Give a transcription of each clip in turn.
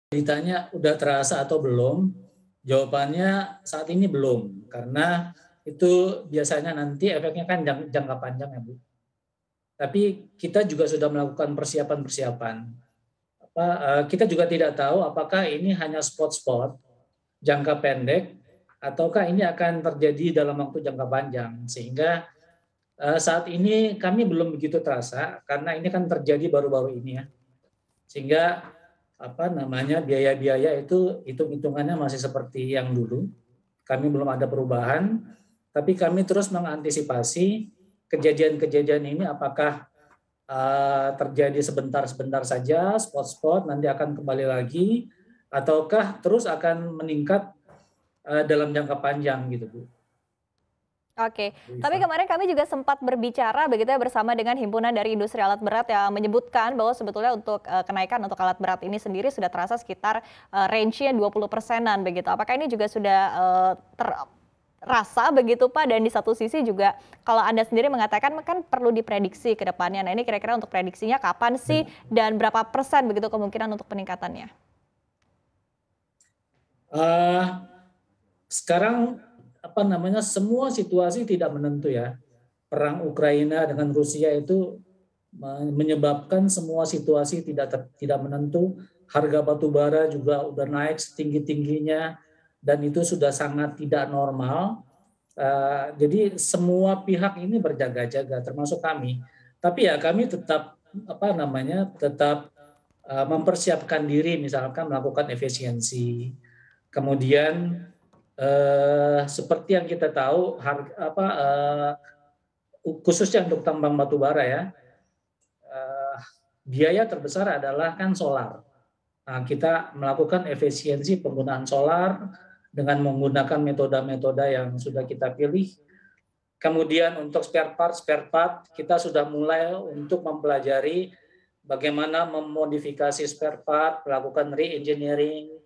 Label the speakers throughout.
Speaker 1: Ditanya udah terasa atau belum? Jawabannya saat ini belum, karena itu biasanya nanti efeknya kan jangka panjang ya Bu. Tapi kita juga sudah melakukan persiapan-persiapan. Kita juga tidak tahu apakah ini hanya spot-spot jangka pendek ataukah ini akan terjadi dalam waktu jangka panjang. Sehingga saat ini kami belum begitu terasa karena ini kan terjadi baru-baru ini ya. Sehingga biaya-biaya itu hitung-hitungannya masih seperti yang dulu. Kami belum ada perubahan, tapi kami terus mengantisipasi kejadian-kejadian ini apakah terjadi sebentar-sebentar saja, spot-spot, nanti akan kembali lagi, ataukah terus akan meningkat dalam jangka panjang gitu Bu.
Speaker 2: Oke, tapi kemarin kami juga sempat berbicara begitu ya bersama dengan himpunan dari industri alat berat yang menyebutkan bahwa sebetulnya untuk kenaikan untuk alat berat ini sendiri sudah terasa sekitar range-nya 20%-an begitu. Apakah ini juga sudah terasa begitu Pak? Dan di satu sisi juga kalau Anda sendiri mengatakan kan perlu diprediksi ke depannya. Nah ini kira-kira untuk prediksinya kapan sih dan berapa persen begitu kemungkinan untuk peningkatannya?
Speaker 1: Sekarang semua situasi tidak menentu ya. Perang Ukraina dengan Rusia itu menyebabkan semua situasi tidak menentu. Harga batu bara juga udah naik setinggi-tingginya dan itu sudah sangat tidak normal. Jadi semua pihak ini berjaga-jaga termasuk kami. Tapi ya kami tetap tetap mempersiapkan diri misalkan melakukan efisiensi. Kemudian seperti yang kita tahu khususnya untuk tambang batu bara ya, biaya terbesar adalah kan solar. Nah, kita melakukan efisiensi penggunaan solar dengan menggunakan metode-metode yang sudah kita pilih. Kemudian untuk spare part kita sudah mulai untuk mempelajari bagaimana memodifikasi spare part, melakukan re-engineering,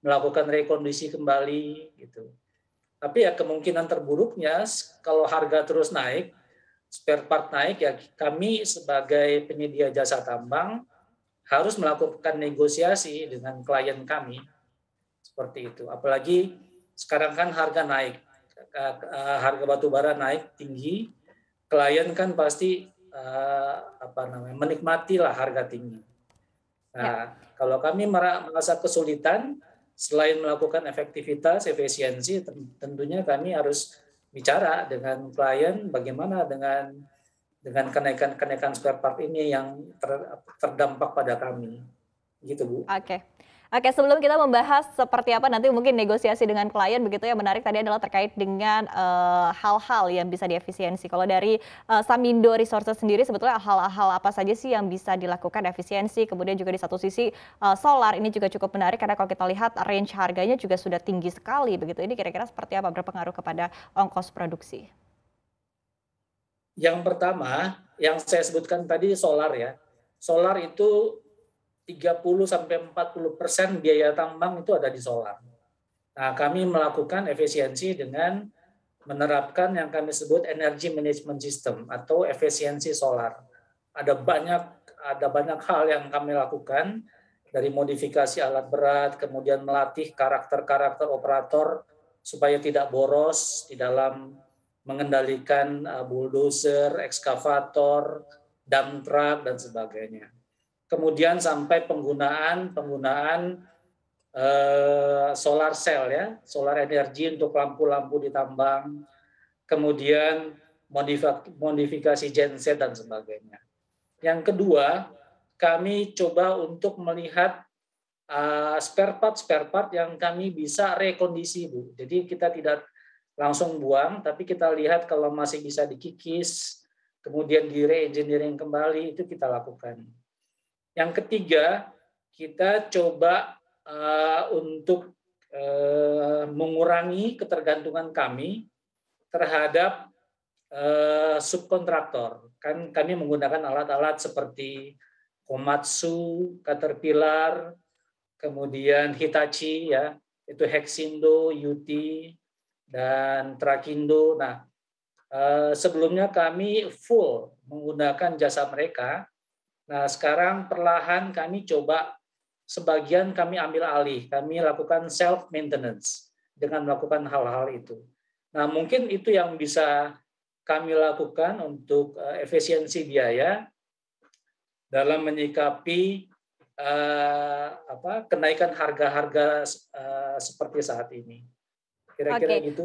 Speaker 1: melakukan rekondisi kembali gitu. Tapi ya kemungkinan terburuknya kalau harga terus naik, spare part naik, ya kami sebagai penyedia jasa tambang harus melakukan negosiasi dengan klien kami seperti itu. Apalagi sekarang kan harga naik, harga batu bara naik tinggi, klien kan pasti menikmatilah harga tinggi.
Speaker 2: Ya.
Speaker 1: Nah, kalau kami merasa kesulitan, selain melakukan efektivitas, efisiensi, tentunya kami harus bicara dengan klien bagaimana dengan kenaikan spare part ini yang terdampak pada kami, gitu Bu.
Speaker 2: Oke. Oke, sebelum kita membahas seperti apa nanti mungkin negosiasi dengan klien begitu ya, menarik tadi adalah terkait dengan hal-hal yang bisa diefisiensi. Kalau dari Samindo Resources sendiri sebetulnya hal-hal apa saja sih yang bisa dilakukan efisiensi, kemudian juga di satu sisi solar ini juga cukup menarik karena kalau kita lihat range harganya juga sudah tinggi sekali begitu. Ini kira-kira seperti apa berpengaruh kepada ongkos produksi?
Speaker 1: Yang pertama, yang saya sebutkan tadi solar ya. Solar itu 30-40% biaya tambang itu ada di solar. Nah, kami melakukan efisiensi dengan menerapkan yang kami sebut energy management system atau efisiensi solar. Ada banyak hal yang kami lakukan dari modifikasi alat berat, kemudian melatih karakter-karakter operator supaya tidak boros di dalam mengendalikan bulldozer, ekskavator, dump truck dan sebagainya. Kemudian sampai penggunaan solar cell ya, solar energi untuk lampu-lampu di tambang, kemudian modifikasi genset dan sebagainya. Yang kedua, kami coba untuk melihat spare part yang kami bisa rekondisi Bu. Jadi kita tidak langsung buang, tapi kita lihat kalau masih bisa dikikis, kemudian di re-engineering kembali, itu kita lakukan. Yang ketiga, kita coba untuk mengurangi ketergantungan kami terhadap subkontraktor. Kan kami menggunakan alat-alat seperti Komatsu, Caterpillar, kemudian Hitachi ya, itu Hexindo, UT, dan Trakindo. Nah, sebelumnya kami full menggunakan jasa mereka. Nah, sekarang perlahan kami coba sebagian kami ambil alih, kami lakukan self maintenance dengan melakukan hal-hal itu. Nah, mungkin itu yang bisa kami lakukan untuk efisiensi biaya dalam menyikapi kenaikan harga-harga seperti saat ini. Kira-kira
Speaker 2: Oke.
Speaker 1: gitu.